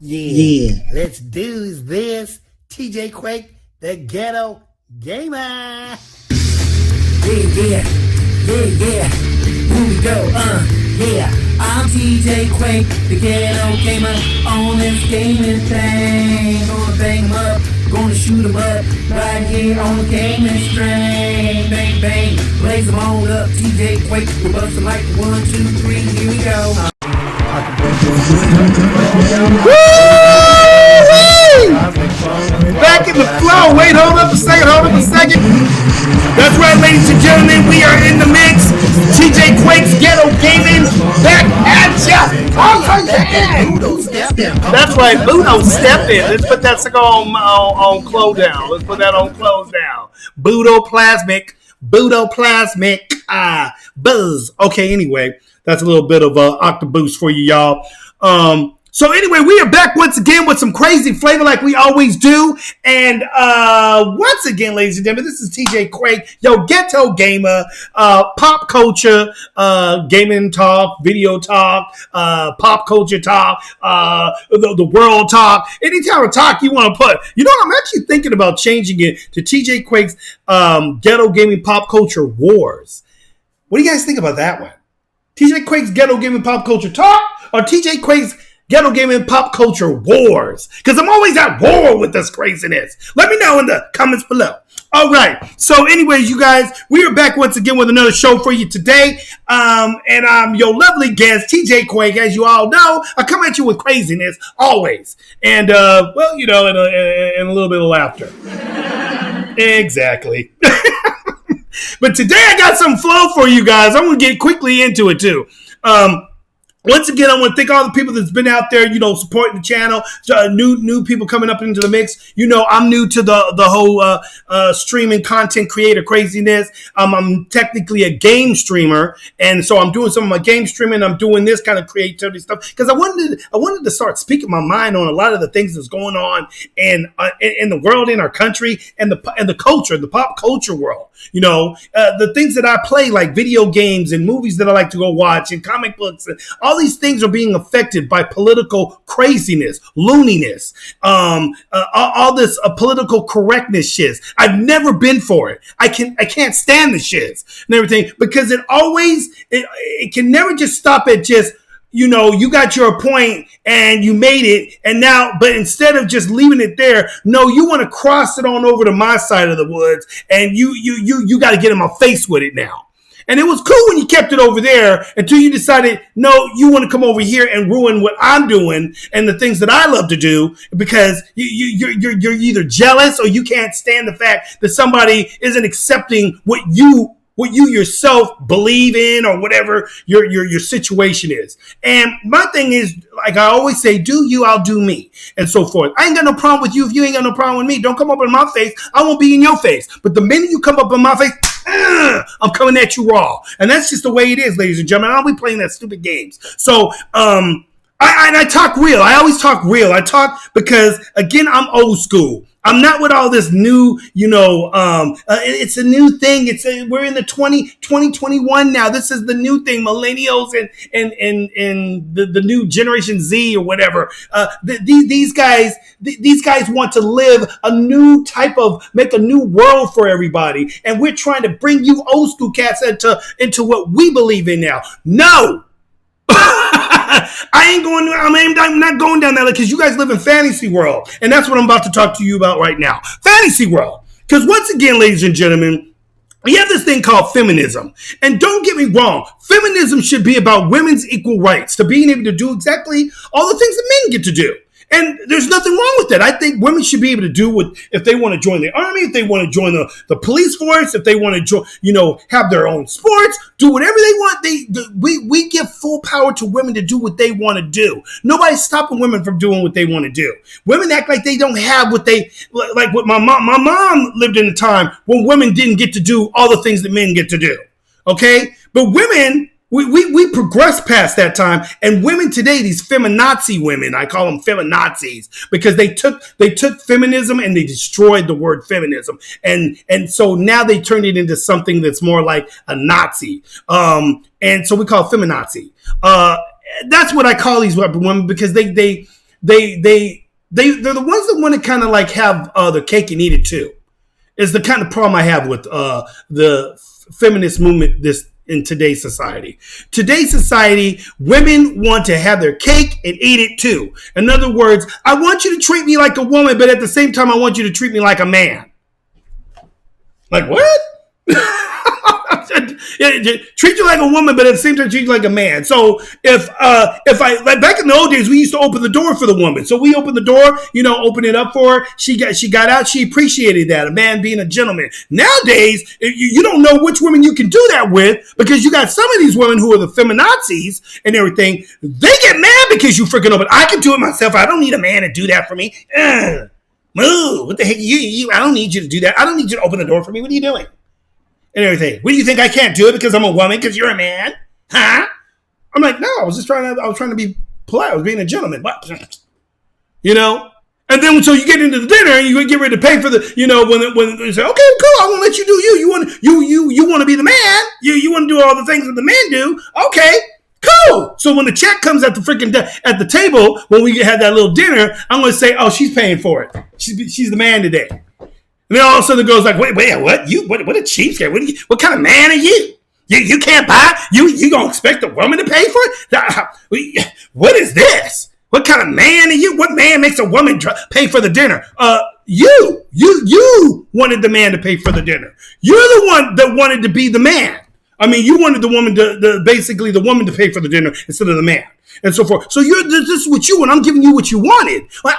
Yeah. Let's do this. TJ Quake, the ghetto gamer. Yeah. Here we go, yeah. I'm TJ Quake, the ghetto gamer, on this gaming thing. Gonna bang 'em up, gonna shoot 'em up, right here on the gaming string. Bang, bang, blaze 'em on up, TJ Quake, we're bustin' like 1, 2, 3, here we go. Back in the flow. Wait, hold up a second. That's right, ladies and gentlemen, we are in the mix. TJ Quake's Ghetto Gaming back at ya. That's right, Budo stepped in. Let's put that sucker on close down. Let's put that on close down. Budo Plasmic, buzz. Okay, anyway, that's a little bit of octoboost for you, y'all. So anyway, we are back once again with some crazy flavor like we always do. And once again, ladies and gentlemen, this is TJ Quake, yo, ghetto gamer, pop culture, gaming talk, video talk, pop culture talk, the world talk, any kind of talk you want to put. You know, I'm actually thinking about changing it to TJ Quake's Ghetto Gaming Pop Culture Wars. What do you guys think about that one? TJ Quake's Ghetto Gaming Pop Culture Talk or TJ Quake's Ghetto Gaming Pop Culture Wars? Because I'm always at war with this craziness. Let me know in the comments below. All right. So anyways, you guys, we are back once again with another show for you today. And I'm your lovely guest, TJ Quake. As you all know, I come at you with craziness always. And, well, you know, and a little bit of laughter. Exactly. But today I got some flow for you guys. I'm going to get quickly into it too. Once again, I want to thank all the people that's been out there, you know, supporting the channel. New people coming up into the mix. You know, I'm new to the whole streaming content creator craziness. I'm technically a game streamer, and so I'm doing some of my game streaming. I'm doing this kind of creativity stuff because I wanted to start speaking my mind on a lot of the things that's going on in the world, in our country, and the culture, the pop culture world. You know, the things that I play, like video games and movies that I like to go watch, and comic books, and all these things are being affected by political craziness, looniness, all this political correctness shit. I've never been for it. I can't stand the shits and everything because it can never just stop at just, you know, you got your point and you made it, and now, but instead of just leaving it there, no, you want to cross it on over to my side of the woods, and you got to get in my face with it now. And it was cool when you kept it over there until you decided, no, you want to come over here and ruin what I'm doing and the things that I love to do because you're either jealous or you can't stand the fact that somebody isn't accepting what you yourself believe in or whatever your situation is. And my thing is, like I always say, do you, I'll do me, and so forth. I ain't got no problem with you if you ain't got no problem with me. Don't come up in my face. I won't be in your face. But the minute you come up in my face, I'm coming at you raw. And that's just the way it is, ladies and gentlemen. I'll be playing that stupid games. So, I talk real. I always talk real. I talk because, again, I'm old school. I'm not with all this new, you know, it's a new thing. We're in the 2021 now. This is the new thing. Millennials and the new Generation Z or whatever. These guys want to live a new type of, make a new world for everybody. And we're trying to bring you old school cats into what we believe in now. No. I'm not going down that because you guys live in fantasy world, and that's what I'm about to talk to you about right now. Fantasy world. Because once again, ladies and gentlemen, we have this thing called feminism. And don't get me wrong, feminism should be about women's equal rights to being able to do exactly all the things that men get to do. And there's nothing wrong with that. I think women should be able to do what, if they want to join the army, if they want to join the police force, if they want to join, you know, have their own sports, do whatever they want. We give full power to women to do what they want to do. Nobody's stopping women from doing what they want to do. Women act like they don't have what they, like what my mom lived in a time when women didn't get to do all the things that men get to do. Okay? But women, we progressed past that time, and women today, these feminazi women, I call them feminazis because they took feminism and they destroyed the word feminism, and so now they turned it into something that's more like a Nazi, and so we call it feminazi. That's what I call these women because they they're the ones that want to kind of like have the cake and eat it too. Is the kind of problem I have with the feminist movement this in today's society. Today's society, women want to have their cake and eat it too. In other words, I want you to treat me like a woman, but at the same time, I want you to treat me like a man. Like what? Treat you like a woman, but at the same time treat you like a man. So if I like back in the old days, we used to open the door for the woman. So we opened the door, open it up for her. She got out. She appreciated that, a man being a gentleman. Nowadays, you don't know which women you can do that with because you got some of these women who are the feminazis and everything. They get mad because you freaking open. I can do it myself. I don't need a man to do that for me. Move. What the heck? I don't need you to do that. I don't need you to open the door for me. What are you doing? And everything. What do you think I can't do it because I'm a woman? Because you're a man? Huh? I'm like, no. I was trying to be polite. I was being a gentleman. What? And then so you get into the dinner and you get ready to pay for the, when they say, okay, cool. I'm gonna let you do you. You want to be the man. You want to do all the things that the men do. Okay. Cool. So when the check comes at at the table when we had that little dinner, I'm gonna say, oh, she's paying for it. She's the man today. And then all of a sudden the girl's like, wait, what? What a cheapskate. What kind of man are you? You can't buy? You gonna expect a woman to pay for it? What is this? What kind of man are you? What man makes a woman pay for the dinner? You wanted the man to pay for the dinner. You're the one that wanted to be the man. I mean, you wanted the woman basically the woman to pay for the dinner instead of the man. And so forth. So this is what you want. I'm giving you what you wanted. Well,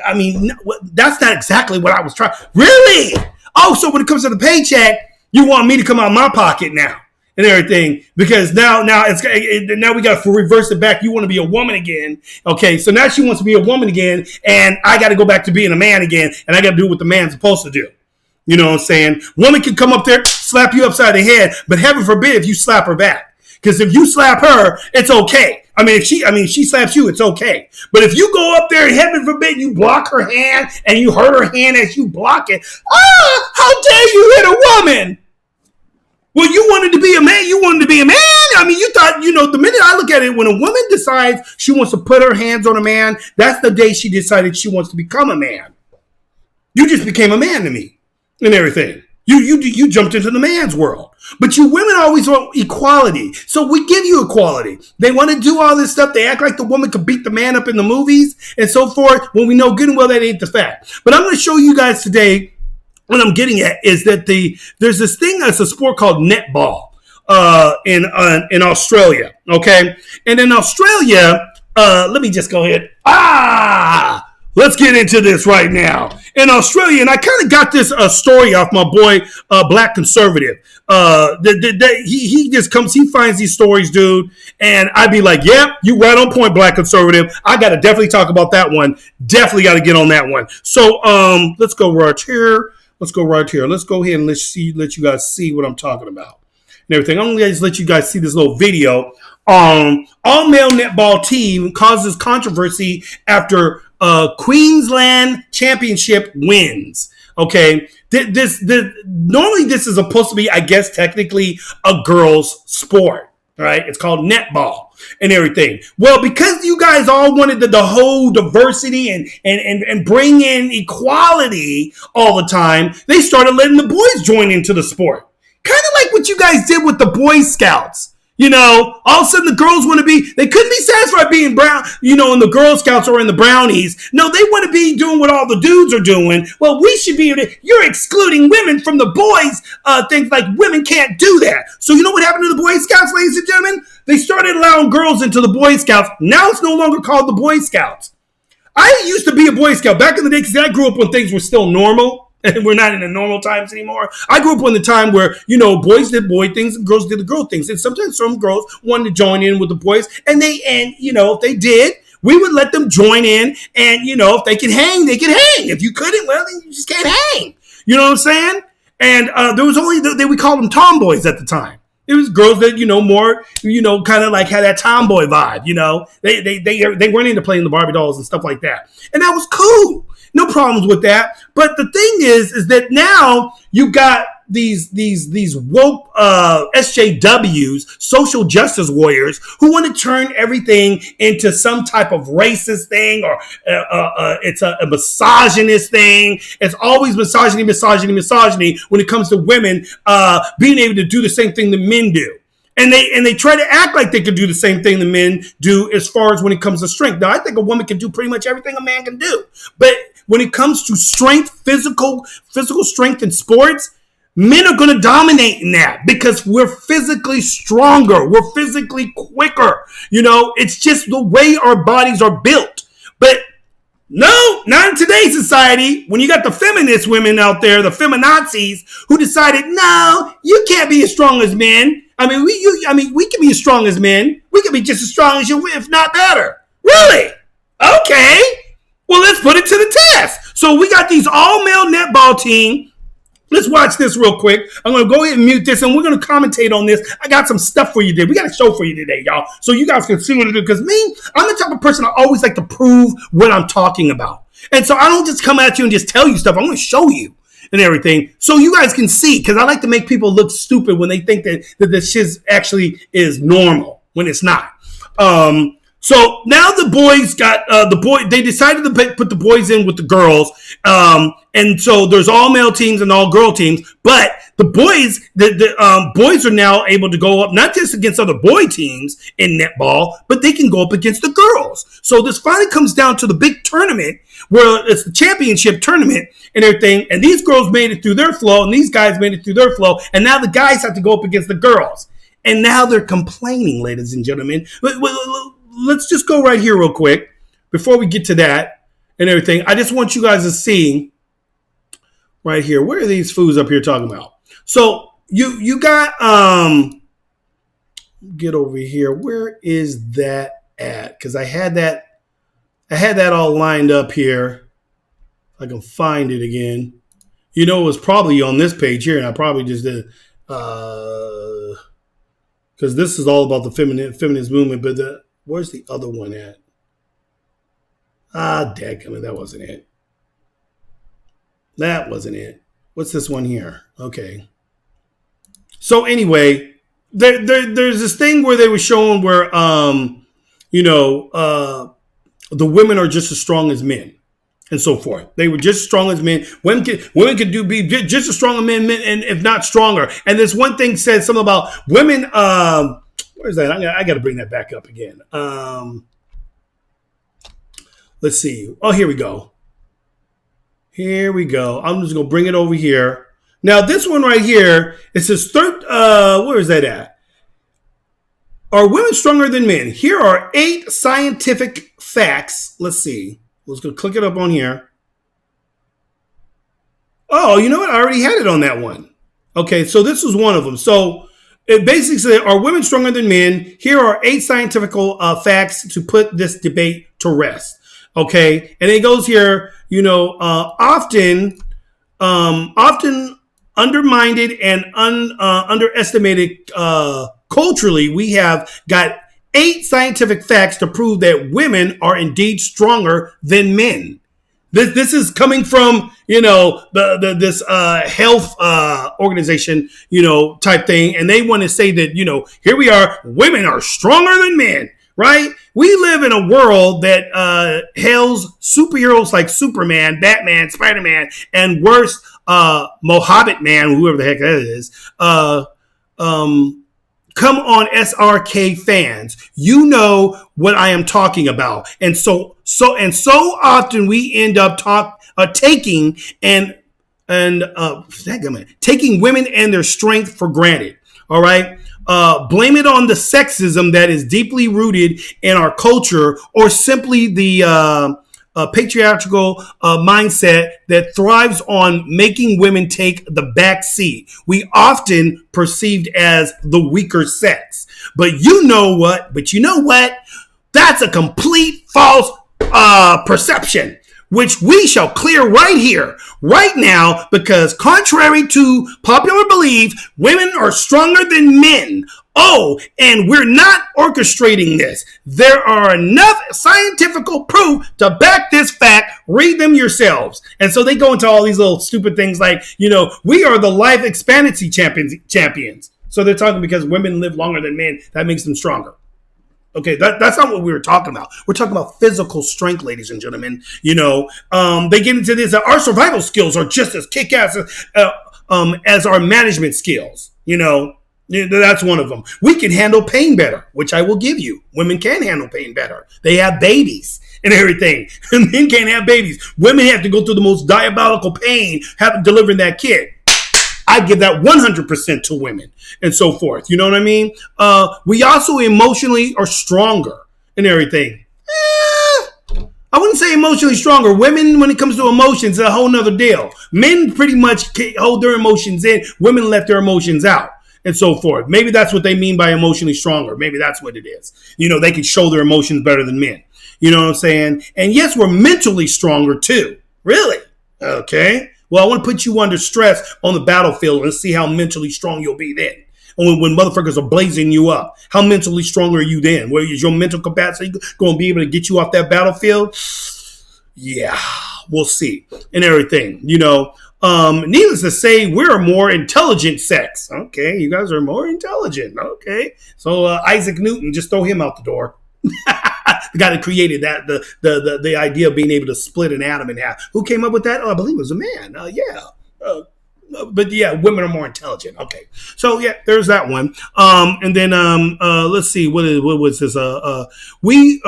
I mean, that's not exactly what I was trying. Really? Oh, so when it comes to the paycheck, you want me to come out of my pocket now and everything because now we got to reverse it back. You want to be a woman again. Okay, so now she wants to be a woman again, and I got to go back to being a man again, and I got to do what the man's supposed to do. You know what I'm saying? Woman can come up there, slap you upside the head, but heaven forbid if you slap her back. Because if you slap her, it's okay. I mean, if she slaps you, it's okay. But if you go up there and heaven forbid you block her hand and you hurt her hand as you block it, how dare you hit a woman? Well, you wanted to be a man. You wanted to be a man. I mean, you thought, the minute I look at it, when a woman decides she wants to put her hands on a man, that's the day she decided she wants to become a man. You just became a man to me and everything. You jumped into the man's world. But you women always want equality. So we give you equality. They want to do all this stuff. They act like the woman could beat the man up in the movies and so forth when we know good and well that ain't the fact. But I'm going to show you guys today what I'm getting at is that there's this thing that's a sport called netball in Australia. Okay. And in Australia, let me just go ahead. Let's get into this right now. In Australia, and I kind of got this story off my boy, Black Conservative. He just comes, he finds these stories, dude, and I'd be like, yep, you right on point, Black Conservative. I got to definitely talk about that one. Definitely got to get on that one. So let's go right here. Let's go ahead and let you guys see what I'm talking about and everything. I'm going to just let you guys see this little video. All-male netball team causes controversy after Queensland Championship wins. Okay, normally this is supposed to be, I guess, technically a girls' sport, right? It's called netball and everything. Well, because you guys all wanted the whole diversity and bring in equality all the time, they started letting the boys join into the sport. Kind of like what you guys did with the Boy Scouts. All of a sudden the girls want to they couldn't be satisfied being brown, in the Girl Scouts or in the Brownies. No, they want to be doing what all the dudes are doing. Well, we should be, you're excluding women from the boys, things like women can't do that. So you know what happened to the Boy Scouts, ladies and gentlemen? They started allowing girls into the Boy Scouts. Now it's no longer called the Boy Scouts. I used to be a Boy Scout back in the day because I grew up when things were still normal. And we're not in the normal times anymore. I grew up in the time where, boys did boy things and girls did the girl things. And sometimes some girls wanted to join in with the boys. And if they did, we would let them join in. And, if they could hang, they could hang. If you couldn't, well, then you just can't hang. You know what I'm saying? And there was only, we called them tomboys at the time. It was girls that, more, kind of like had that tomboy vibe, They weren't into playing the Barbie dolls and stuff like that. And that was cool. No problems with that. But the thing is that now you got these woke SJWs, social justice warriors, who want to turn everything into some type of racist thing, or it's a misogynist thing. It's always misogyny when it comes to women being able to do the same thing that men do. And they try to act like they could do the same thing the men do as far as when it comes to strength. Now, I think a woman can do pretty much everything a man can do. But when it comes to strength, physical strength in sports, men are going to dominate in that because we're physically stronger. We're physically quicker. It's just the way our bodies are built. But no, not in today's society. When you got the feminist women out there, the feminazis, who decided, no, you can't be as strong as men. We can be as strong as men. We can be just as strong as you, if not better. Really? Okay. Well, let's put it to the test. So we got these all-male netball team. Let's watch this real quick. I'm going to go ahead and mute this, and we're going to commentate on this. I got some stuff for you today. We got a show for you today, y'all, so you guys can see what to do. Because me, I'm the type of person I always like to prove what I'm talking about. And so I don't just come at you and just tell you stuff. I'm going to show you and everything so you guys can see, because I like to make people look stupid when they think that this shit actually is normal when it's not. So now the boys got they decided to put the boys in with the girls. And so there's all male teams and all girl teams, but the boys, boys are now able to go up not just against other boy teams in netball, but they can go up against the girls. So this finally comes down to the big tournament where it's the championship tournament and everything. And these girls made it through their flow, and these guys made it through their flow. And now the guys have to go up against the girls. And now they're complaining, ladies and gentlemen. Let's just go right here real quick before we get to that and everything. I just want you guys to see right here. Where are these foods up here talking about? So you got get over here. Where is that at? Because I had that all lined up here. I can find it again. It was probably on this page here, and I probably just did because this is all about the feminist movement. But where's the other one at? Dadgummit, that wasn't it. That wasn't it. What's this one here? Okay. So anyway, there's this thing where they were showing where the women are just as strong as men and so forth. They were just as strong as men. Women could be just as strong as men, and if not stronger. And this one thing says something about women. Where's that? I got to bring that back up again. Let's see. Oh, here we go. Here we go. I'm just going to bring it over here. Now, this one right here, it says, where is that at? Are women stronger than men? Here are 8 scientific facts. Let's see. Let's go click it up on here. Oh, you know what? I already had it on that one. Okay, so this was one of them. So it basically said, are women stronger than men? Here are 8 scientific facts to put this debate to rest. Okay, and it goes here, often undermined and underestimated culturally. We have got 8 scientific facts to prove that women are indeed stronger than men. This is coming from, this health organization, type thing. And they want to say that, here we are, women are stronger than men, right? We live in a world that hails superheroes like Superman, Batman, Spider-Man, and worse, Mohabbat Man, whoever the heck that is, come on, SRK fans. You know what I am talking about. And so often we end up taking taking women and their strength for granted. All right. Blame it on the sexism that is deeply rooted in our culture, or simply the patriarchal mindset that thrives on making women take the back seat. We often perceived as the weaker sex. But you know what? That's a complete false perception. which we shall clear right here, right now, because contrary to popular belief, women are stronger than men. Oh, and we're not orchestrating this. There are enough scientific proof to back this fact. Read them yourselves. And so they go into all these little stupid things like, we are the life expectancy champions. So they're talking because women live longer than men. That makes them stronger. Okay, that's not what we were talking about. We're talking about physical strength, ladies and gentlemen. They get into this. Our survival skills are just as kick-ass as our management skills. That's one of them. We can handle pain better, which I will give you. Women can handle pain better. They have babies and everything. Men can't have babies. Women have to go through the most diabolical pain delivering that kid. I give that 100% to women and so forth. You know what I mean? We also emotionally are stronger and everything. I wouldn't say emotionally stronger. Women, when it comes to emotions, is a whole nother deal. Men pretty much hold their emotions in. Women let their emotions out and so forth. Maybe that's what they mean by emotionally stronger. Maybe that's what it is. They can show their emotions better than men. You know what I'm saying? And yes, we're mentally stronger too. Really? Okay. Well, I want to put you under stress on the battlefield and see how mentally strong you'll be then. And when motherfuckers are blazing you up, how mentally strong are you then? Where is your mental capacity going to be able to get you off that battlefield? Yeah, we'll see. And everything, needless to say, we're a more intelligent sex. Okay, you guys are more intelligent. Okay, so Isaac Newton, just throw him out the door. The guy that created that, the idea of being able to split an atom in half. Who came up with that? Oh, I believe it was a man. But yeah, women are more intelligent. Okay, so yeah, there's that one. And then let's see, what was this? We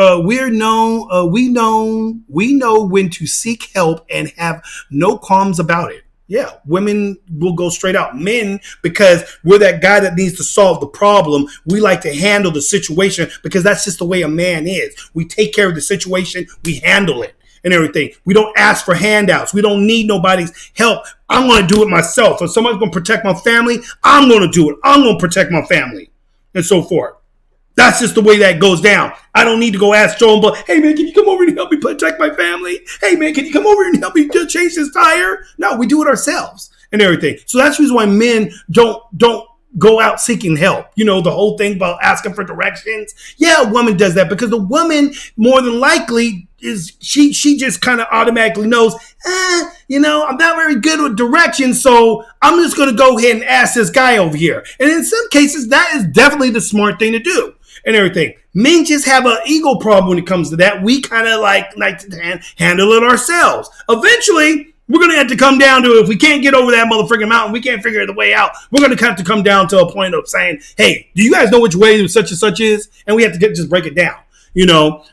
know when to seek help and have no qualms about it. Yeah, women will go straight out. Men, because we're that guy that needs to solve the problem, we like to handle the situation because that's just the way a man is. We take care of the situation, we handle it and everything. We don't ask for handouts. We don't need nobody's help. I'm going to do it myself. If somebody's going to protect my family, I'm going to do it. I'm going to protect my family and so forth. That's just the way that goes down. I don't need to go ask Joe and Bull, hey man, can you come over and help me protect my family? Hey man, can you come over and help me change this tire? No, we do it ourselves and everything. So that's the reason why men don't go out seeking help. The whole thing about asking for directions. Yeah, a woman does that because the woman more than likely is she just kind of automatically knows, I'm not very good with directions, so I'm just going to go ahead and ask this guy over here. And in some cases, that is definitely the smart thing to do. And everything. Men just have an ego problem when it comes to that. We kind of like to handle it ourselves. Eventually, we're going to have to come down to, if we can't get over that motherfucking mountain, we can't figure the way out, we're going to have to come down to a point of saying, hey, do you guys know which way such and such is? And we have to just break it down,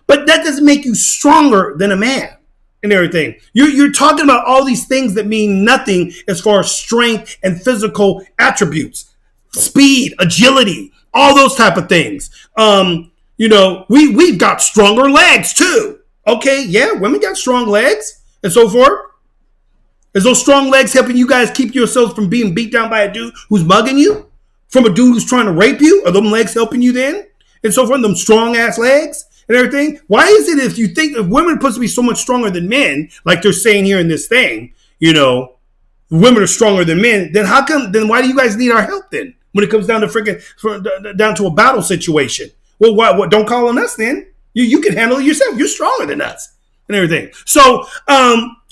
But that doesn't make you stronger than a man and everything. You're talking about all these things that mean nothing as far as strength and physical attributes, speed, agility, all those type of things. We've got stronger legs too. Okay, yeah, women got strong legs and so forth. Is those strong legs helping you guys keep yourselves from being beat down by a dude who's mugging you? From a dude who's trying to rape you? Are them legs helping you then? And so forth, them strong ass legs and everything? Why is it if women are supposed to be so much stronger than men, like they're saying here in this thing, women are stronger than men, then why do you guys need our help then? When it comes down to down to a battle situation. Well, what? Don't call on us then. You can handle it yourself. You're stronger than us and everything. So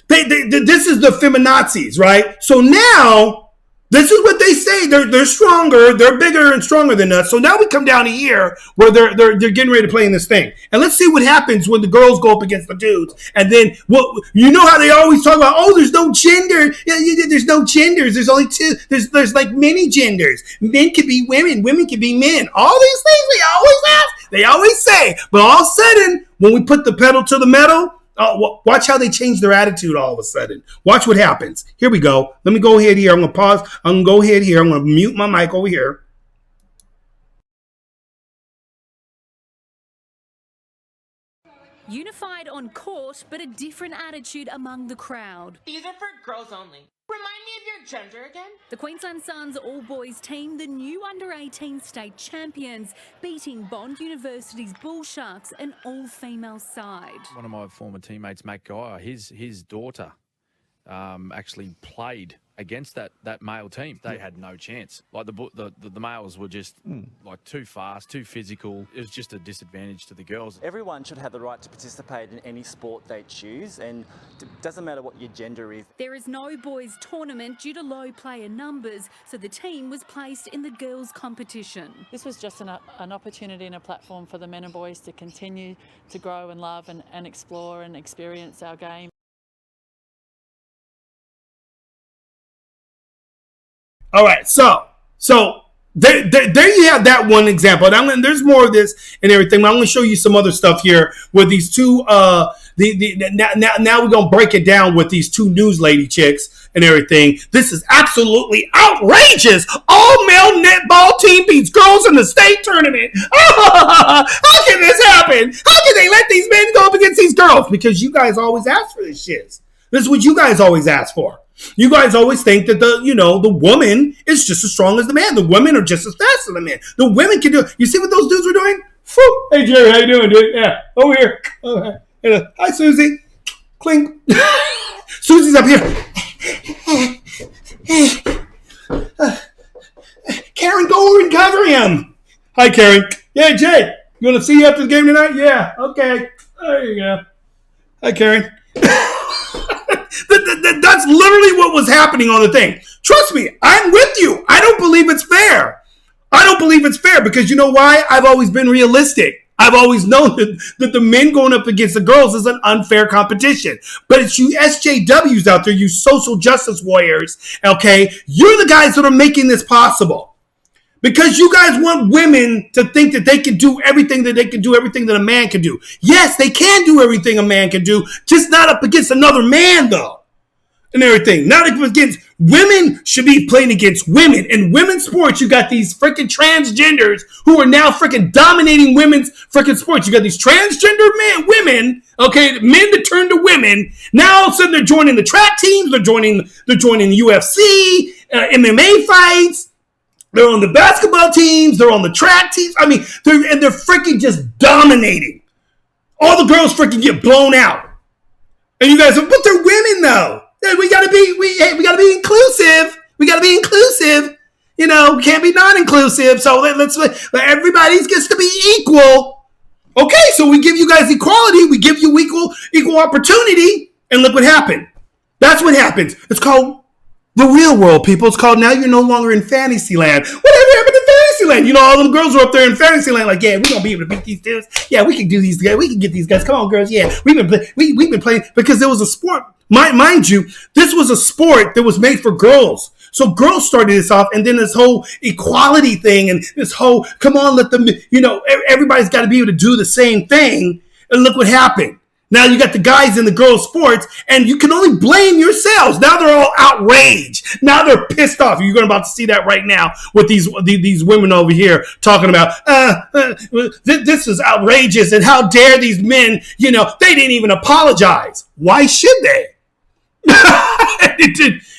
this is the feminazis, right? So now this is what they say. They're stronger. They're bigger and stronger than us. So now we come down to here where they're getting ready to play in this thing. And let's see what happens when the girls go up against the dudes. And then, how they always talk about, there's no gender. There's no genders. There's only two. There's like many genders. Men can be women. Women can be men. All these things they always say. But all of a sudden, when we put the pedal to the metal, watch how they change their attitude all of a sudden. Watch what happens. Here we go. Let me go ahead here. I'm going to pause. I'm going to go ahead here. I'm going to mute my mic over here. Unified on court, but a different attitude among the crowd. These are for girls only. Remind me of your gender again? The Queensland Suns all-boys team, the new under-18 state champions, beating Bond University's Bull Sharks, an all-female side. One of my former teammates, Matt Geyer, his daughter actually played against that male team. They had no chance. Like the males were just like too fast, too physical. It was just a disadvantage to the girls. Everyone should have the right to participate in any sport they choose, and it doesn't matter what your gender is. There is no boys tournament due to low player numbers, so the team was placed in the girls competition. This was just an opportunity and a platform for the men and boys to continue to grow and love and explore and experience our game. All right, so there you have that one example, and there's more of this and everything. But I'm going to show you some other stuff here with these two. Now we're going to break it down with these two news lady chicks and everything. This is absolutely outrageous. All male netball team beats girls in the state tournament. How can this happen? How can they let these men go up against these girls? Because you guys always ask for this shit. This is what you guys always ask for. You guys always think that the woman is just as strong as the man. The women are just as fast as the man. The women can do it. You see what those dudes were doing? Whew. Hey, Jerry, how you doing, dude? Yeah, over here. Okay. Hi, Susie. Clink. Susie's up here. Karen, go over and cover him. Hi, Karen. Yeah, Jay, you want to see you after the game tonight? Yeah, okay. There you go. Hi, Karen. That's literally what was happening on the thing. Trust me, I'm with you. I don't believe it's fair. I don't believe it's fair because you know why? I've always been realistic. I've always known that the men going up against the girls is an unfair competition. But it's you SJWs out there, you social justice warriors, okay? You're the guys that are making this possible. Because you guys want women to think that they can do everything that a man can do. Yes, they can do everything a man can do, just not up against another man, though. And everything. Not against women should be playing against women. In women's sports, you got these freaking transgenders who are now freaking dominating women's freaking sports. You got these transgender women, okay, men that turn to women. Now all of a sudden they're joining the track teams, they're joining UFC, MMA fights. They're on the basketball teams. They're on the track teams. I mean, they're freaking just dominating. All the girls freaking get blown out. And you guys are, but they're women though. We gotta be inclusive. We gotta be inclusive. You know, can't be non-inclusive. So let's everybody gets to be equal. Okay, so we give you guys equality. We give you equal opportunity. And look what happened. That's what happens. It's called the real world, people. It's called now you're no longer in fantasy land. Whatever happened to fantasy land? You know, all them girls were up there in fantasy land like, yeah, we're going to be able to beat these dudes. Yeah, we can do these guys. We can get these guys. Come on, girls. Yeah, we've been playing because there was a sport. Mind you, this was a sport that was made for girls. So girls started this off, and then this whole equality thing and this whole, come on, let them, everybody's got to be able to do the same thing. And look what happened. Now you got the guys in the girls' sports, and you can only blame yourselves. Now they're all outraged. Now they're pissed off. You're about to see that right now with these women over here talking about, this is outrageous, and how dare these men, they didn't even apologize. Why should they?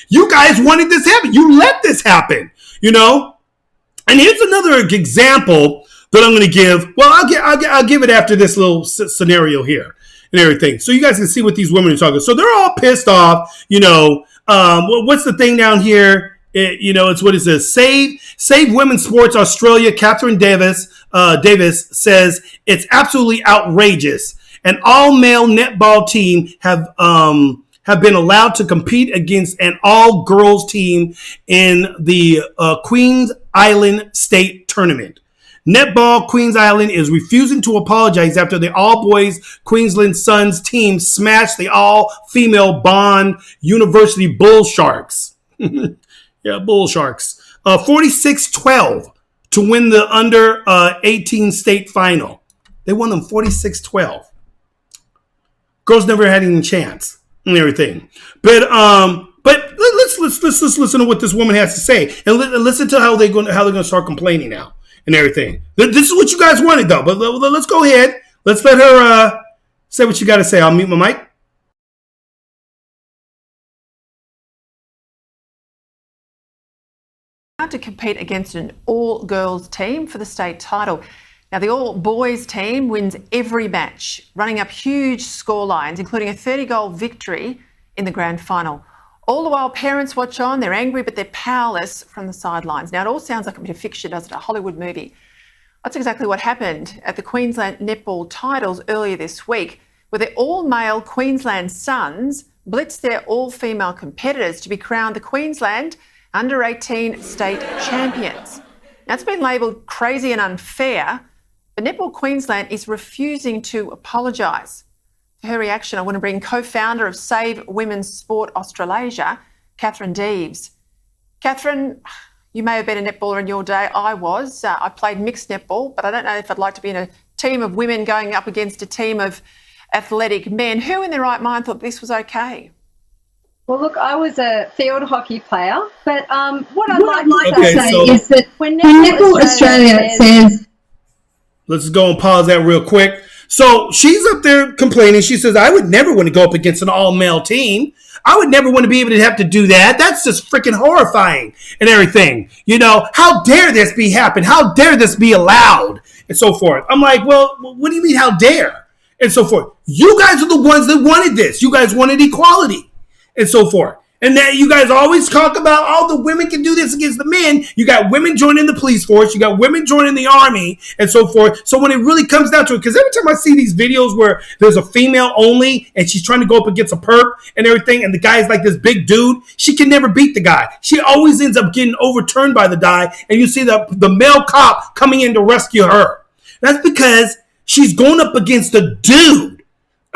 You guys wanted this to happen. You let this happen, And here's another example that I'm going to give. Well, I'll give it after this little scenario here. And everything. So you guys can see what these women are talking. So they're all pissed off, what's the thing down here? It's what is this? Save Women's Sports Australia. Catherine Davis says it's absolutely outrageous. An all-male netball team have been allowed to compete against an all-girls team in the Queens Island State Tournament. Netball Queens Island is refusing to apologize after the all-boys Queensland Suns team smashed the all-female Bond University Bull Sharks. Yeah, Bull Sharks. 46-12 to win the under-18 state final. They won them 46-12. Girls never had any chance and everything. But let's listen to what this woman has to say and listen to how they're going to start complaining now. And everything. This is what you guys wanted, though. But let's go ahead. Let's let her say what you got to say. I'll mute my mic. to compete against an all-girls team for the state title. Now, the all-boys team wins every match, running up huge scorelines, including a 30-goal victory in the grand final. All the while, parents watch on. They're angry, but they're powerless from the sidelines. Now, it all sounds like a bit of fiction, doesn't it? A Hollywood movie. That's exactly what happened at the Queensland netball titles earlier this week, where the all-male Queensland Suns blitzed their all-female competitors to be crowned the Queensland under-18 state champions. Now, it's been labelled crazy and unfair, but Netball Queensland is refusing to apologise. For her reaction, I want to bring co-founder of Save Women's Sport Australasia, Catherine Deeves. Catherine, you may have been a netballer in your day. I was. I played mixed netball, but I don't know if I'd like to be in a team of women going up against a team of athletic men. Who in their right mind thought this was okay? Well, look, I was a field hockey player, but what I'd like to say is that when Netball Australia says... Let's go and pause that real quick. So she's up there complaining. She says, I would never want to go up against an all-male team. I would never want to be able to have to do that. That's just freaking horrifying and everything. You know, how dare this be happen? How dare this be allowed? And so forth. I'm like, well, what do you mean, how dare? And so forth. You guys are the ones that wanted this. You guys wanted equality and so forth. And that you guys always talk about, oh, the women can do this against the men. You got women joining the police force. You got women joining the army and so forth. So when it really comes down to it, because every time I see these videos where there's a female only and she's trying to go up against a perp and everything, and the guy's like this big dude, she can never beat the guy. She always ends up getting overturned by the guy, and you see the male cop coming in to rescue her. That's because she's going up against a dude,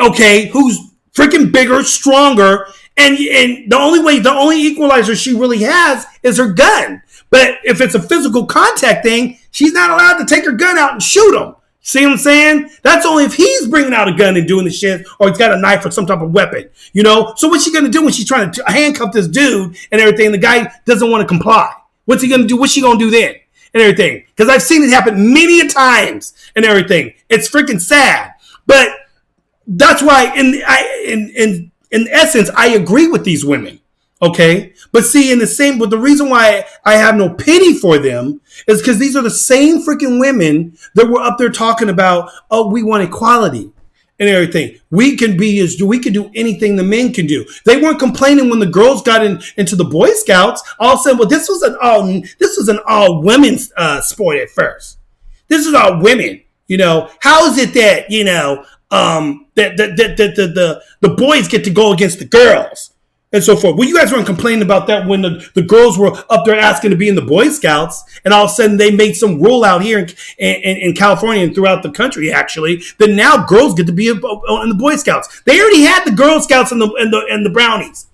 okay, who's freaking bigger, stronger, and the only equalizer she really has is her gun. But if it's a physical contact thing, she's not allowed to take her gun out and shoot him. See what I'm saying? That's only if he's bringing out a gun and doing the shit, or he's got a knife or some type of weapon, you know? So what's she going to do when she's trying to handcuff this dude and everything, and the guy doesn't want to comply? What's he going to do? What's she going to do then and everything? Because I've seen it happen many a times and everything. It's freaking sad. But that's why in essence, I agree with these women, okay? But see, but the reason why I have no pity for them is because these are the same freaking women that were up there talking about, oh, we want equality and everything. We can do anything the men can do. They weren't complaining when the girls got into the Boy Scouts. All of a sudden, well, this was an all women's sport at first. This is all women, you know. How is it that, you know, the boys get to go against the girls and so forth? Well, you guys weren't complaining about that when the girls were up there asking to be in the Boy Scouts, and all of a sudden they made some rule out here in California and throughout the country, actually, that now girls get to be in the Boy Scouts. They already had the Girl Scouts and the Brownies.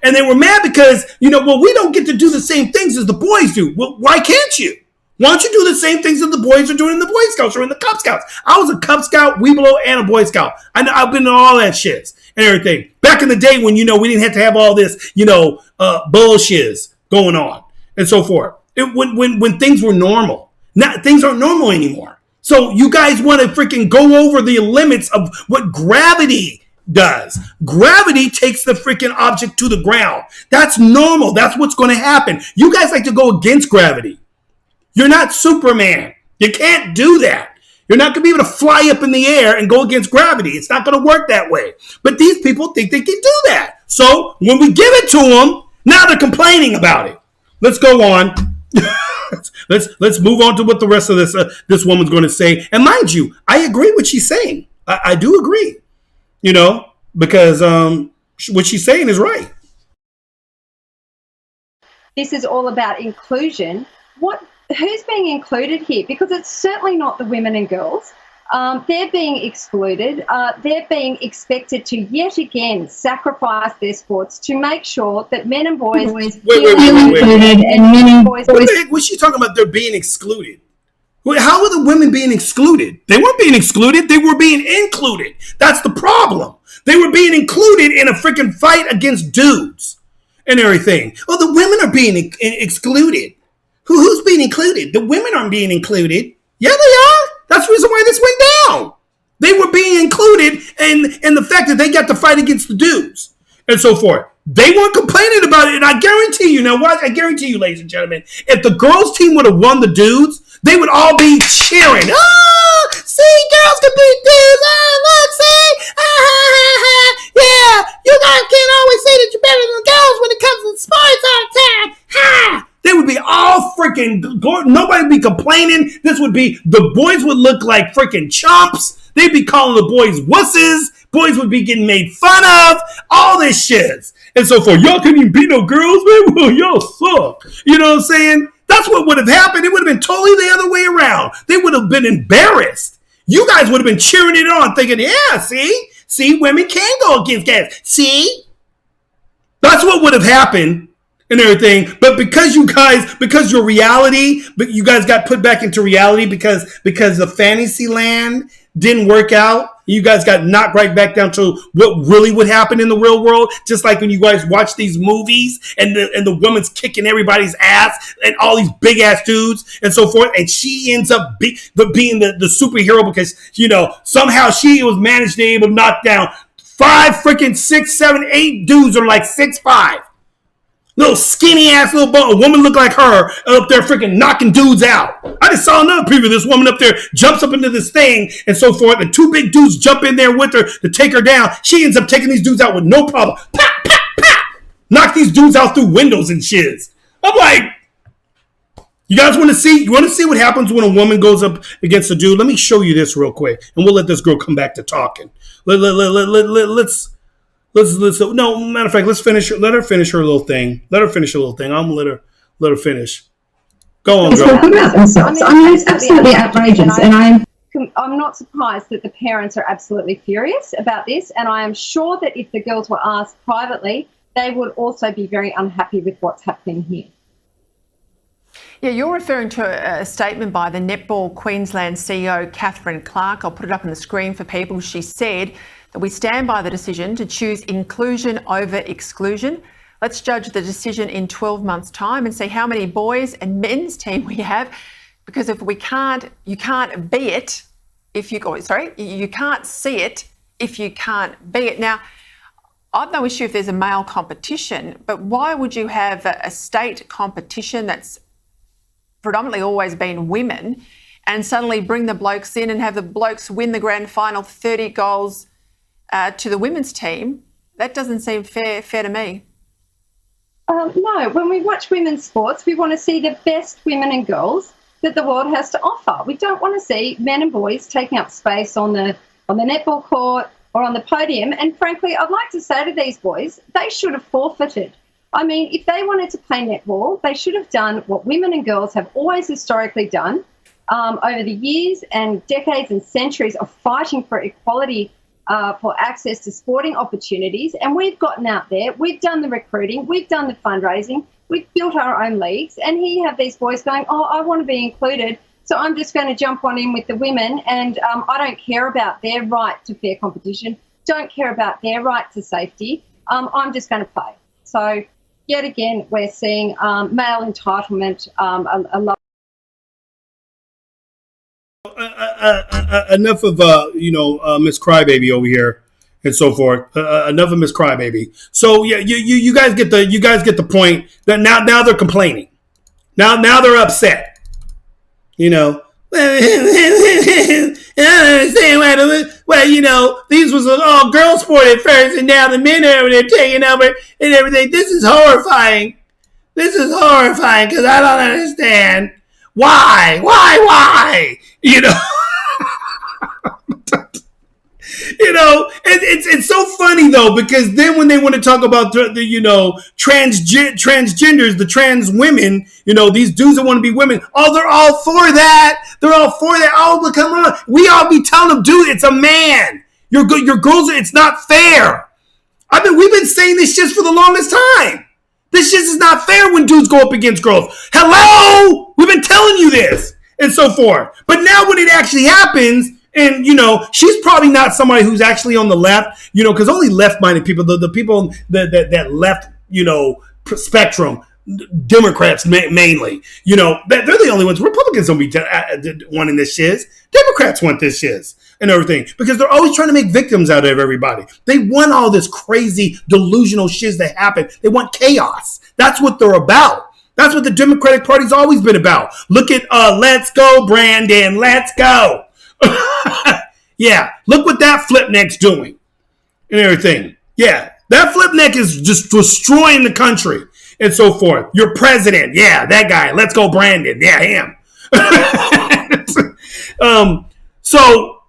And they were mad because, you know, well, we don't get to do the same things as the boys do. Well, why can't you? Why don't you do the same things that the boys are doing in the Boy Scouts or in the Cub Scouts? I was a Cub Scout, Weeblo, and a Boy Scout. I've been to all that shit and everything. Back in the day when, you know, we didn't have to have all this, you know, bullshit going on and so forth. When things were normal. Now, things aren't normal anymore. So you guys want to freaking go over the limits of what gravity does. Gravity takes the freaking object to the ground. That's normal. That's what's going to happen. You guys like to go against gravity. You're not Superman. You can't do that. You're not going to be able to fly up in the air and go against gravity. It's not going to work that way. But these people think they can do that. So when we give it to them, now they're complaining about it. Let's go on. let's move on to what the rest of this woman's going to say. And mind you, I agree with what she's saying. I do agree. You know, because what she's saying is right. This is all about inclusion. Who's being included here? Because it's certainly not the women and girls. They're being excluded. They're being expected to yet again sacrifice their sports to make sure that men and boys feel included, and men and boys. What the heck was she talking about? They're being excluded. How were the women being excluded? They weren't being excluded. They were being included. That's the problem. They were being included in a freaking fight against dudes and everything. Oh, the women are being excluded. Who's being included? The women aren't being included. Yeah, they are. That's the reason why this went down. They were being included in the fact that they got to fight against the dudes and so forth. They weren't complaining about it, and I guarantee you, now watch, I guarantee you, ladies and gentlemen, if the girls team would have won the dudes, they would all be cheering. Oh, see, girls can beat dudes. Oh, look, see, yeah, you guys can't always say that you're better than girls when it comes to sports all the time. Ha! They would be all freaking, nobody would be complaining. This would be, the boys would look like freaking chumps. They'd be calling the boys wusses. Boys would be getting made fun of. All this shit. And so forth. Y'all couldn't even beat no girls, man. Well, y'all suck. You know what I'm saying? That's what would have happened. It would have been totally the other way around. They would have been embarrassed. You guys would have been cheering it on, thinking, yeah, see, women can go against guys. See? That's what would have happened. And everything, but because your reality, but you guys got put back into reality because the fantasy land didn't work out. You guys got knocked right back down to what really would happen in the real world. Just like when you guys watch these movies and the woman's kicking everybody's ass and all these big ass dudes and so forth, and she ends up being the superhero because somehow she was managed to be able to knock down 5 freaking 6, 7, 8 dudes are like 6'5". Little skinny ass little a woman look like her up there freaking knocking dudes out. I just saw another preview. This woman up there jumps up into this thing and so forth. And 2 big dudes jump in there with her to take her down. She ends up taking these dudes out with no problem. Pop, pop, pop. Knock these dudes out through windows and shiz. I'm like, you guys want to see? You want to see what happens when a woman goes up against a dude? Let me show you this real quick, and we'll let this girl come back to talking. Let's. No, matter of fact, let's finish. Let her finish her little thing. I'm gonna let her finish. Go on, girl. It's absolutely outrageous, and I'm not surprised that the parents are absolutely furious about this, and I am sure that if the girls were asked privately, they would also be very unhappy with what's happening here. Yeah, you're referring to a statement by the Netball Queensland CEO, Catherine Clark. I'll put it up on the screen for people. She said that we stand by the decision to choose inclusion over exclusion. Let's judge the decision in 12 months' time and see how many boys and men's team we have. Because if you can't be it if you can't see it if you can't be it. Now, I've no issue if there's a male competition, but why would you have a state competition that's predominantly always been women and suddenly bring the blokes in and have the blokes win the grand final 30 goals to the women's team? That doesn't seem fair to me. No, when we watch women's sports, we want to see the best women and girls that the world has to offer. We don't want to see men and boys taking up space on the netball court or on the podium. And frankly, I'd like to say to these boys, they should have forfeited. I mean, if they wanted to play netball, they should have done what women and girls have always historically done over the years and decades and centuries of fighting for equality, for access to sporting opportunities. And we've gotten out there, we've done the recruiting, we've done the fundraising, we've built our own leagues. And here you have these boys going, oh, I want to be included, so I'm just going to jump on in with the women, and I don't care about their right to fair competition, don't care about their right to safety. I'm just going to play. So yet again, we're seeing male entitlement. Enough of Miss Crybaby over here and so forth. Enough of Miss Crybaby. So yeah, you guys get the point that now they're complaining. Now they're upset. I don't understand why these was all girl sport at first, and now the men are over there taking over and everything. This is horrifying. Because I don't understand why. It's so funny though, because then when they want to talk about the transgenders, the trans women, these dudes that want to be women, they're all for that. Oh, but come on, we all be telling them, dude, it's a man. Your girls, it's not fair. We've been saying this shit for the longest time. This shit is not fair when dudes go up against girls. Hello, we've been telling you this and so forth. But now when it actually happens. And, she's probably not somebody who's actually on the left, because only left-minded people, the people that left, spectrum, Democrats mainly, they're the only ones. Republicans don't be wanting this shiz. Democrats want this shiz. and everything, because they're always trying to make victims out of everybody. They want all this crazy delusional shit that happen. They want chaos. That's what they're about. That's what the Democratic Party's always been about. Look at Let's Go, Brandon. Let's go. Yeah, look what that flipneck's doing and everything. Yeah, that flipneck is just destroying the country and so forth. Your president. Yeah, that guy. Let's go, Brandon. Yeah, him. So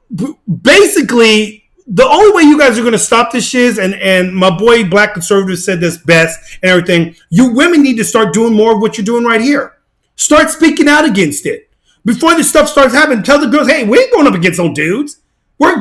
basically, the only way you guys are going to stop this shit, and my boy Black Conservative said this best and everything, you women need to start doing more of what you're doing right here. Start speaking out against it. Before this stuff starts happening, tell the girls, hey, we ain't going up against no dudes.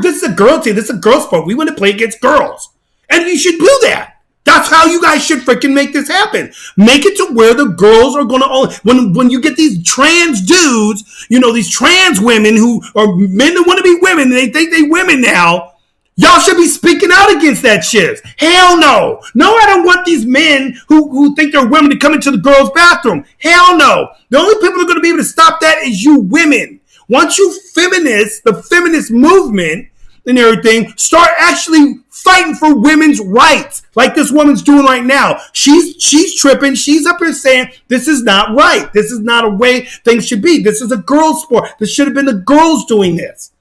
This is a girl team. This is a girl sport. We want to play against girls. And you should do that. That's how you guys should freaking make this happen. Make it to where the girls are going to, when you get these trans dudes, these trans women who are men that want to be women, and they think they women now, y'all should be speaking out against that shit. Hell no. No, I don't want these men who think they're women to come into the girls' bathroom. Hell no. The only people who are going to be able to stop that is you women. Once you feminists, the feminist movement and everything, start actually fighting for women's rights, like this woman's doing right now. She's tripping. She's up here saying, this is not right. This is not a way things should be. This is a girls' sport. This should have been the girls doing this.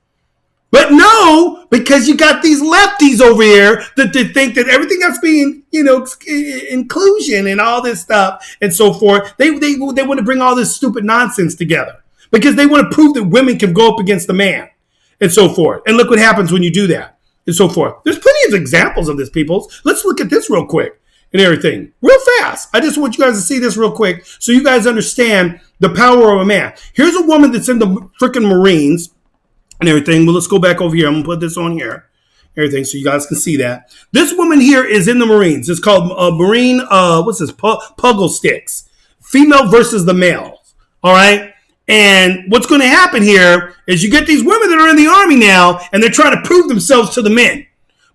But no, because you got these lefties over here that they think that everything else being, inclusion and all this stuff and so forth, they want to bring all this stupid nonsense together because they want to prove that women can go up against the man and so forth. And look what happens when you do that and so forth. There's plenty of examples of this, people. Let's look at this real quick and everything real fast. I just want you guys to see this real quick so you guys understand the power of a man. Here's a woman that's in the freaking Marines and everything. Well, let's go back over here. I'm going to put this on here. Everything so you guys can see that. This woman here is in the Marines. It's called Marine, Puggle Sticks. Female versus the males. All right? And what's going to happen here is you get these women that are in the Army now, and they're trying to prove themselves to the men.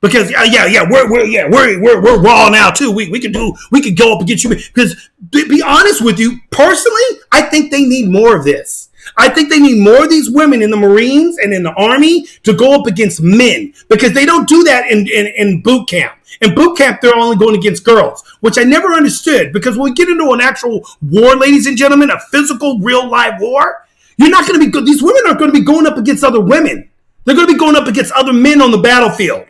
Because we're raw now too. We can go up against you. Because to be honest with you, personally, I think they need more of this. I think they need more of these women in the Marines and in the Army to go up against men, because they don't do that in boot camp. In boot camp, they're only going against girls, which I never understood, because when we get into an actual war, ladies and gentlemen, a physical, real live war, you're not going to be good. These women aren't going to be going up against other women. They're going to be going up against other men on the battlefield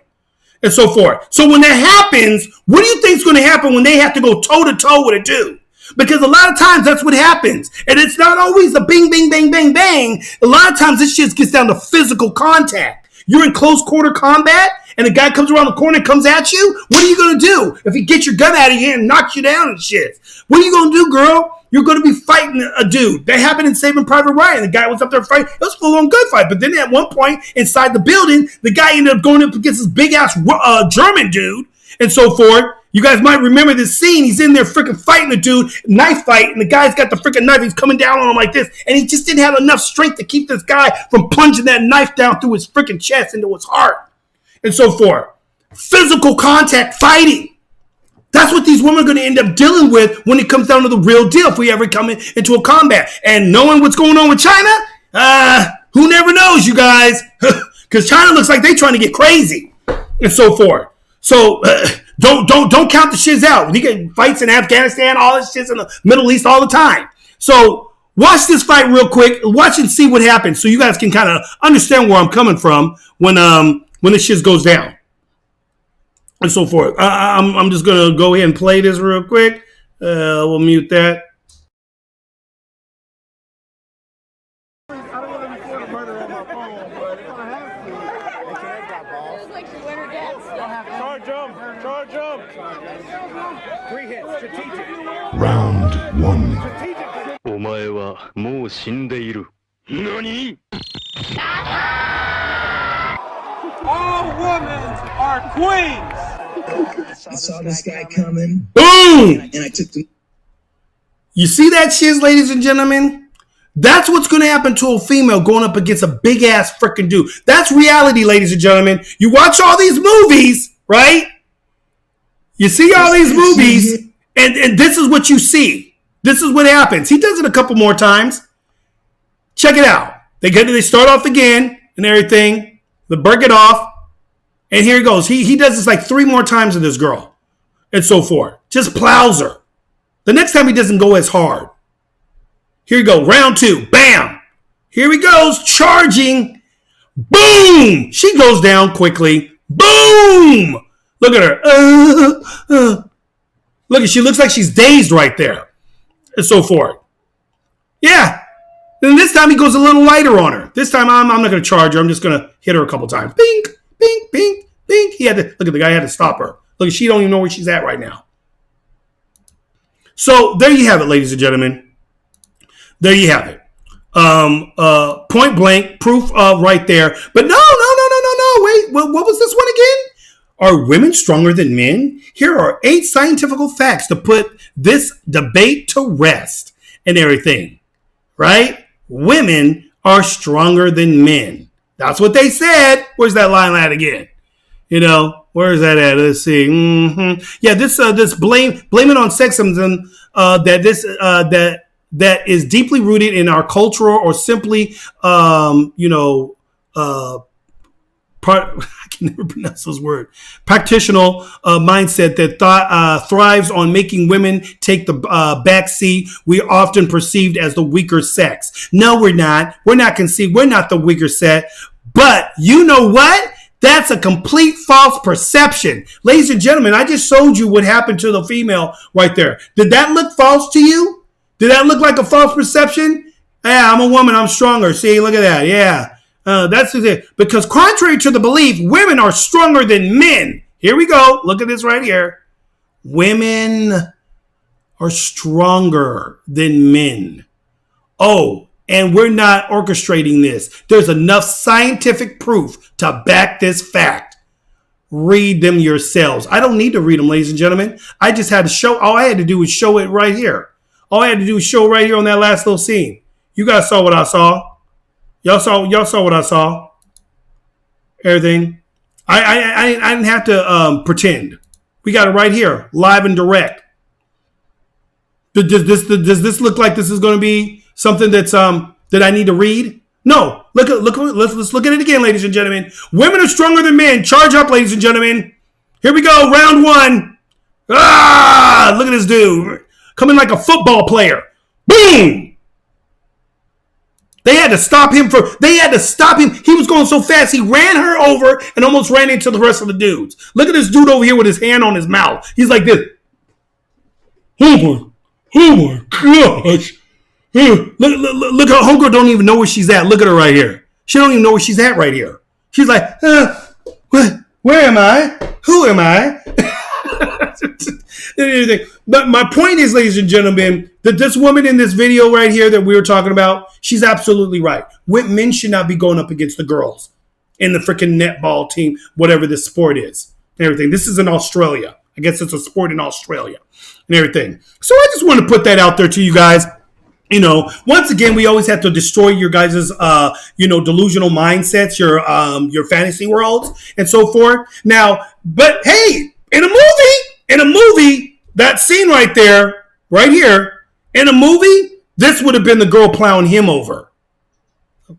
and so forth. So when that happens, what do you think is going to happen when they have to go toe to toe with a dude? Because a lot of times that's what happens. And it's not always the bing, bing, bang, bang, bang. A lot of times this shit gets down to physical contact. You're in close quarter combat and a guy comes around the corner and comes at you. What are you going to do if he gets your gun out of your hand and knocks you down and shit? What are you going to do, girl? You're going to be fighting a dude. That happened in Saving Private Ryan. The guy was up there fighting. It was a full-on gunfight. But then at one point inside the building, the guy ended up going up against this big-ass German dude and so forth. You guys might remember this scene. He's in there freaking fighting the dude, knife fight, and the guy's got the freaking knife. He's coming down on him like this, and he just didn't have enough strength to keep this guy from plunging that knife down through his freaking chest into his heart and so forth. Physical contact fighting. That's what these women are going to end up dealing with when it comes down to the real deal if we ever come into a combat. And knowing what's going on with China, who never knows, you guys? Because China looks like they're trying to get crazy and so forth. So don't count the shiz out. You get fights in Afghanistan, all this shit's in the Middle East all the time. So watch this fight real quick. Watch and see what happens, so you guys can kind of understand where I'm coming from when this shit goes down and so forth. I'm just gonna go ahead and play this real quick. We'll mute that. Round one. All women are queens. I saw this guy coming. Boom! And I took the. You see that shiz, ladies and gentlemen? That's what's going to happen to a female going up against a big ass freaking dude. That's reality, ladies and gentlemen. You watch all these movies, right? You see all these movies, and this is what you see. This is what happens. He does it a couple more times. Check it out. They start off again and everything. break it off. And here he goes. He does this like 3 more times to this girl. And so forth. Just plows her. The next time he doesn't go as hard. Here you go. Round 2. Bam. Here he goes. Charging. Boom. She goes down quickly. Boom. Look at her. Look, she looks like she's dazed right there. And so forth. Yeah. Then this time he goes a little lighter on her. This time I'm not going to charge her. I'm just going to hit her a couple times. Bing, bing, bing, bing. He had to, look at the guy had to stop her. Look, she don't even know where she's at right now. So there you have it, ladies and gentlemen. There you have it. Point blank, proof right there. But no. Wait, what was this one again? Are women stronger than men? Here are 8 scientific facts to put this debate to rest and everything. Right? Women are stronger than men. That's what they said. Where's that line at again? You know, where is that at? Let's see. Yeah, this blame it on sexism that is deeply rooted in our cultural or simply I can never pronounce those words. Practitioner mindset that thrives on making women take the back seat. We are often perceived as the weaker sex. No, we're not. We're not conceived. We're not the weaker sex. But you know what? That's a complete false perception. Ladies and gentlemen, I just showed you what happened to the female right there. Did that look false to you? Did that look like a false perception? Yeah, I'm a woman. I'm stronger. See, look at that. Yeah. That's it. Because contrary to the belief, women are stronger than men. Here we go. Look at this right here. Women are stronger than men. Oh, and we're not orchestrating this. There's enough scientific proof to back this fact. Read them yourselves. I don't need to read them, ladies and gentlemen. I just had to show. All I had to do was show it right here. All I had to do was show right here on that last little scene. You guys saw what I saw. Y'all saw what I saw. Everything. I didn't have to pretend. We got it right here, live and direct. Does this look like this is going to be something that's that I need to read? No. Let's look at it again, ladies and gentlemen. Women are stronger than men. Charge up, ladies and gentlemen. Here we go. Round 1. Ah! Look at this dude coming like a football player. Boom! They had to stop him. He was going so fast, he ran her over and almost ran into the rest of the dudes. Look at this dude over here with his hand on his mouth. He's like this. Oh my gosh. Look how homegirl don't even know where she's at. Look at her right here. She don't even know where she's at right here. She's like, where am I? Who am I? But my point is, ladies and gentlemen, that this woman in this video right here that we were talking about, she's absolutely right. Men should not be going up against the girls in the freaking netball team, whatever this sport is and everything. This is in Australia. I guess it's a sport in Australia and everything. So I just want to put that out there to you guys. You know, once again, we always have to destroy your guys' delusional mindsets, your fantasy worlds and so forth. Now, but hey, in a movie, that scene right there, right here, in a movie, this would have been the girl plowing him over.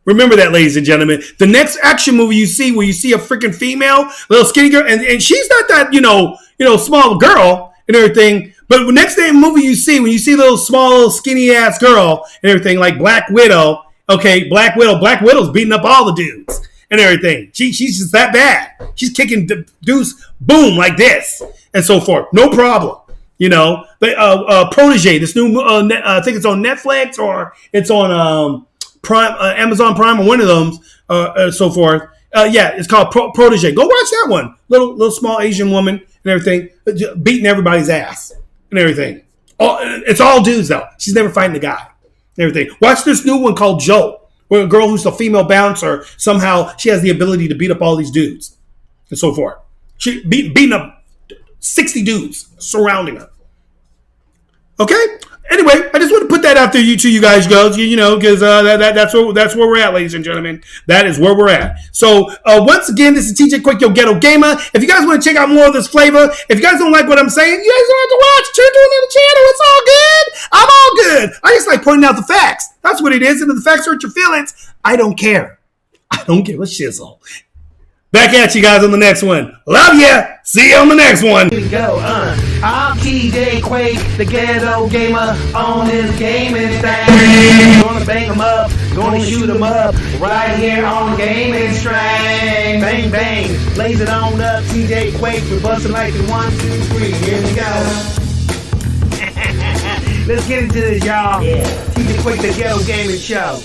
Remember that, ladies and gentlemen. The next action movie you see where you see a freaking female, little skinny girl, and she's not that, small girl and everything. But the next day movie you see, when you see little small, skinny ass girl and everything, like Black Widow, okay, Black Widow's beating up all the dudes and everything. She's just that bad. She's kicking dudes, boom, like this and so forth. No problem. But Protege, this new, I think it's on Netflix or it's on Prime, Amazon Prime, or one of them, so forth. It's called Protege. Go watch that one. Little small Asian woman and everything, beating everybody's ass and everything. It's all dudes though. She's never fighting the guy and everything. Watch this new one called Joe, where a girl who's a female bouncer, somehow she has the ability to beat up all these dudes and so forth. She beating up 60 dudes surrounding her. Okay. Anyway, I just want to put that out there to you guys, because that's where we're at, ladies and gentlemen. That is where we're at. So once again, this is TJ Quick, your ghetto gamer. If you guys want to check out more of this flavor, if you guys don't like what I'm saying, you guys don't have to watch. Turn to another channel. It's all good. I'm all good. I just like pointing out the facts. That's what it is. And if the facts hurt your feelings, I don't care. I don't give a shizzle. Back at you guys on the next one. Love ya. See you on the next one. Here we go, I'm TJ Quake, the ghetto gamer on this gaming thing. Gonna bang 'em up, gonna shoot 'em up, right here on Gaming Strain. Bang, bang, blaze it on up, TJ Quake, we're busting like the 1, 2, 3, here we go. Let's get into this, y'all. Yeah. TJ Quake, the ghetto gaming show.